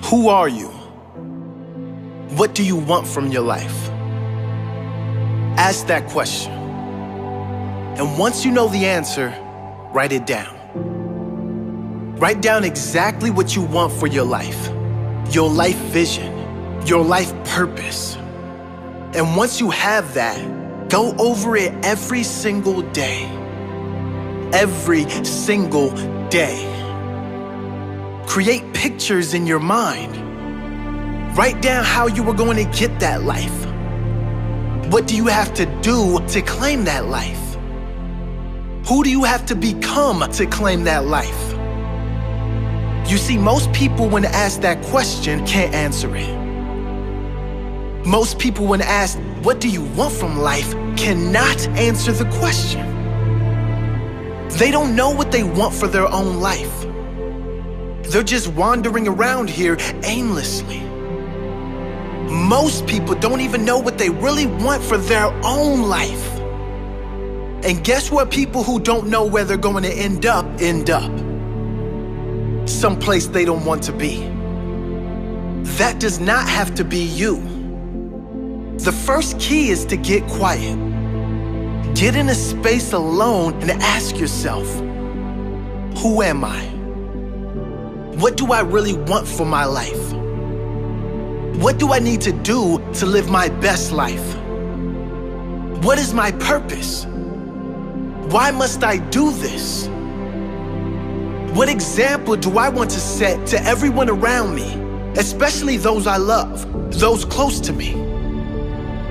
Who are you? What do you want from your life? Ask that question. And once you know the answer, write it down. Write down exactly what you want for your life vision, your life purpose. And once you have that, go over it every single day. Every single day. Create pictures in your mind. Write down how you are going to get that life. What do you have to do to claim that life? Who do you have to become to claim that life? You see, most people when asked that question can't answer it. Most people when asked, what do you want from life, cannot answer the question. They don't know what they want for their own life. They're just wandering around here aimlessly. Most people don't even know what they really want for their own life. And guess what? People who don't know where they're going to end up. Someplace they don't want to be. That does not have to be you. The first key is to get quiet. Get in a space alone and ask yourself, who am I? What do I really want for my life? What do I need to do to live my best life? What is my purpose? Why must I do this? What example do I want to set to everyone around me, especially those I love, those close to me?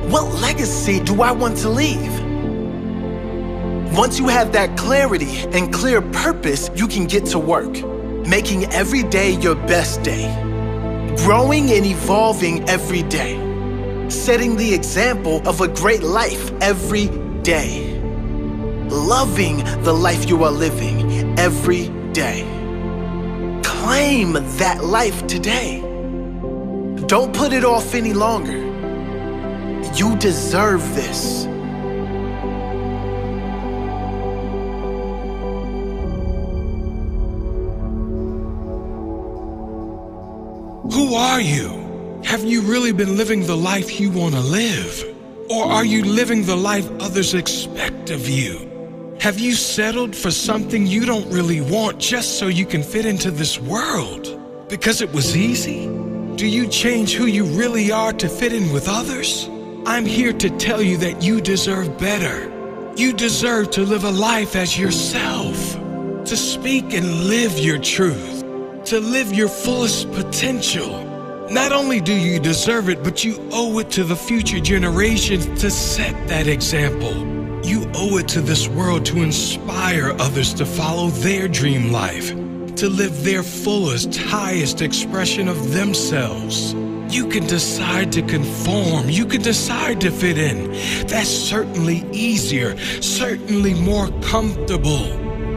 What legacy do I want to leave? Once you have that clarity and clear purpose, you can get to work, making every day your best day, growing and evolving every day, setting the example of a great life every day, loving the life you are living every day. Claim that life today. Don't put it off any longer. You deserve this. Who are you? Have you really been living the life you want to live? Or are you living the life others expect of you? Have you settled for something you don't really want just so you can fit into this world? Because it was easy? Do you change who you really are to fit in with others? I'm here to tell you that you deserve better. You deserve to live a life as yourself, to speak and live your truth, to live your fullest potential. Not only do you deserve it, but you owe it to the future generations to set that example. You owe it to this world to inspire others to follow their dream life, to live their fullest, highest expression of themselves. You can decide to conform. You can decide to fit in. That's certainly easier, certainly more comfortable.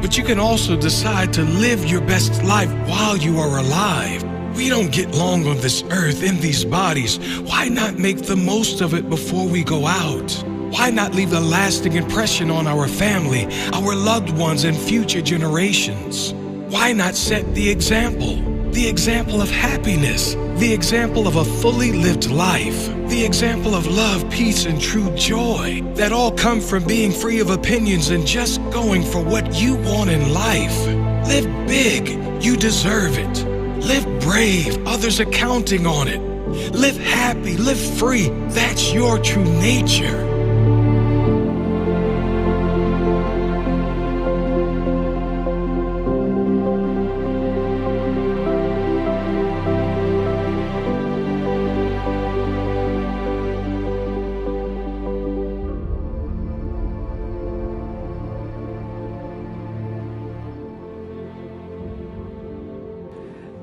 But you can also decide to live your best life while you are alive. We don't get long on this earth in these bodies. Why not make the most of it before we go out? Why not leave a lasting impression on our family, our loved ones, and future generations? Why not set the example of happiness, the example of a fully lived life, the example of love, peace, and true joy that all come from being free of opinions and just going for what you want in life? Live big, you deserve it. Live brave, others are counting on it. Live happy, live free, that's your true nature.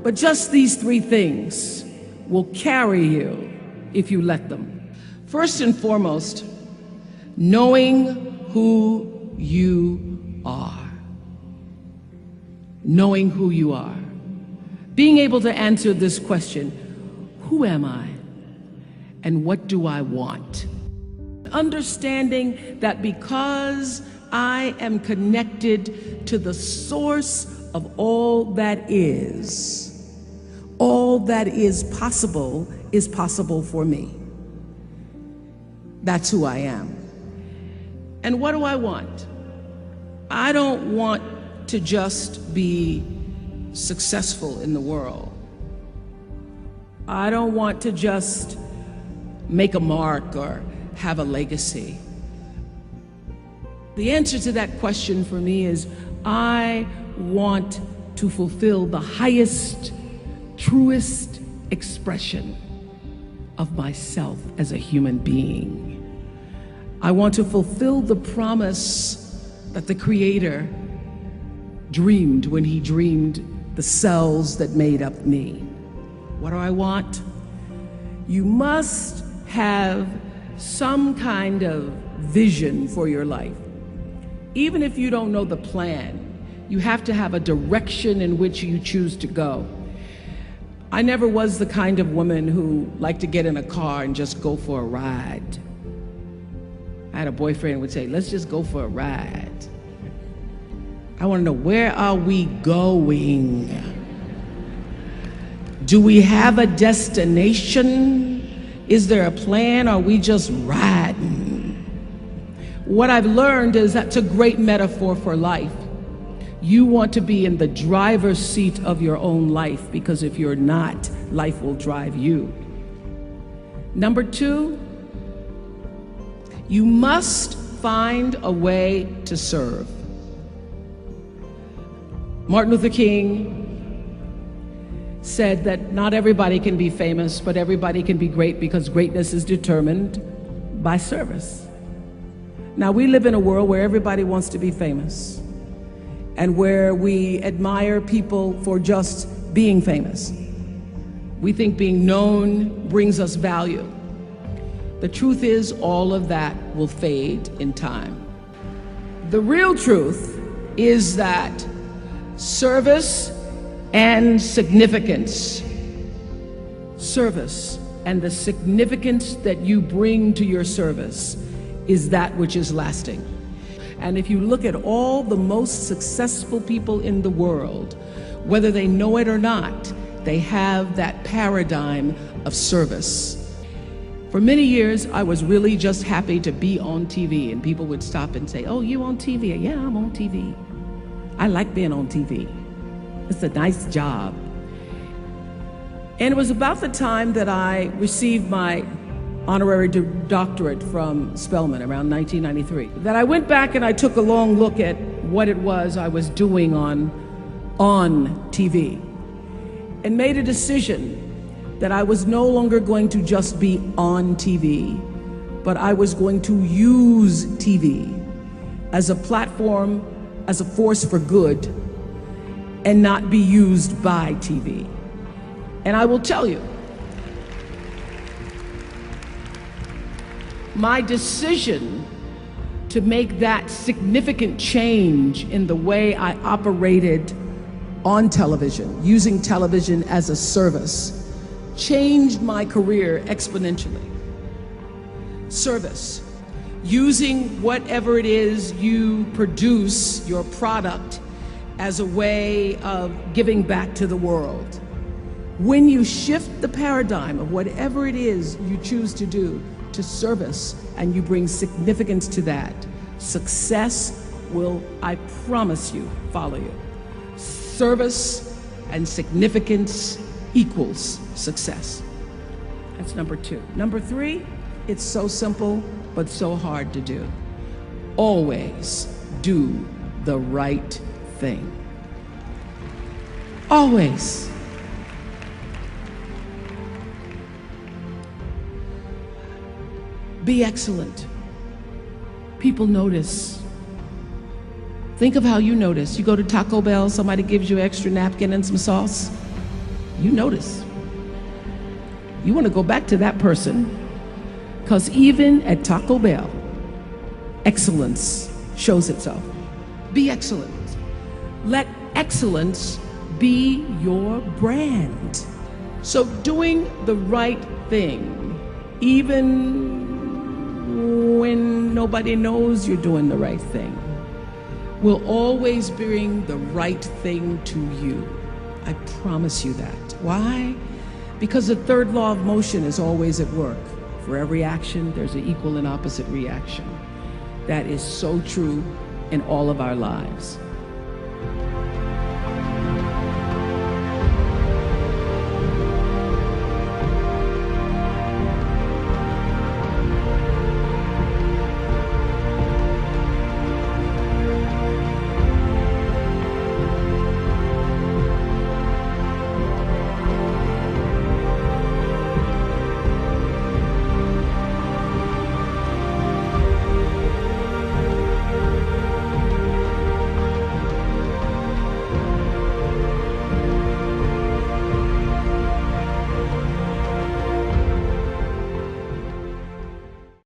But just these three things will carry you if you let them. First and foremost, knowing who you are. Knowing who you are. Being able to answer this question, who am I? And what do I want? Understanding that because I am connected to the source of all that is, All that is possible for me. That's who I am. And what do I want? I don't want to just be successful in the world. I don't want to just make a mark or have a legacy. The answer to that question for me is I want to fulfill the highest, truest expression of myself as a human being. I want to fulfill the promise that the Creator dreamed when He dreamed the cells that made up me. What do I want? You must have some kind of vision for your life. Even if you don't know the plan, you have to have a direction in which you choose to go. I never was the kind of woman who liked to get in a car and just go for a ride. I had a boyfriend who would say, let's just go for a ride. I want to know, where are we going? Do we have a destination? Is there a plan? Or are we just riding? What I've learned is that's a great metaphor for life. You want to be in the driver's seat of your own life, because if you're not, life will drive you. Number two, you must find a way to serve. Martin Luther King said that not everybody can be famous, but everybody can be great, because greatness is determined by service. Now, we live in a world where everybody wants to be famous and where we admire people for just being famous. We think being known brings us value. The truth is, all of that will fade in time. The real truth is that service and significance, service and the significance that you bring to your service is that which is lasting. And if you look at all the most successful people in the world, whether they know it or not, they have that paradigm of service. For many years, I was really just happy to be on TV, and people would stop and say, oh, you on TV? Yeah, I'm on TV. I like being on TV. It's a nice job. And it was about the time that I received my honorary doctorate from Spelman around 1993 that I went back and I took a long look at what it was I was doing on TV and made a decision that I was no longer going to just be on TV, but I was going to use TV as a platform, as a force for good, and not be used by TV. And I will tell you, my decision to make that significant change in the way I operated on television, using television as a service, changed my career exponentially. Service, using whatever it is you produce, your product, as a way of giving back to the world. When you shift the paradigm of whatever it is you choose to do to service, and you bring significance to that, success will, I promise you, follow you. Service and significance equals success. That's number two. Number three, it's so simple, but so hard to do. Always do the right thing. Always. Be excellent. People notice. Think of how you notice. You go to Taco Bell, somebody gives you an extra napkin and some sauce. You notice. You want to go back to that person, because even at Taco Bell, excellence shows itself. Be excellent. Let excellence be your brand. So doing the right thing, even when nobody knows you're doing the right thing, will always bring the right thing to you. I promise you that. Why? Because the third law of motion is always at work. For every action, there's an equal and opposite reaction. That is so true in all of our lives.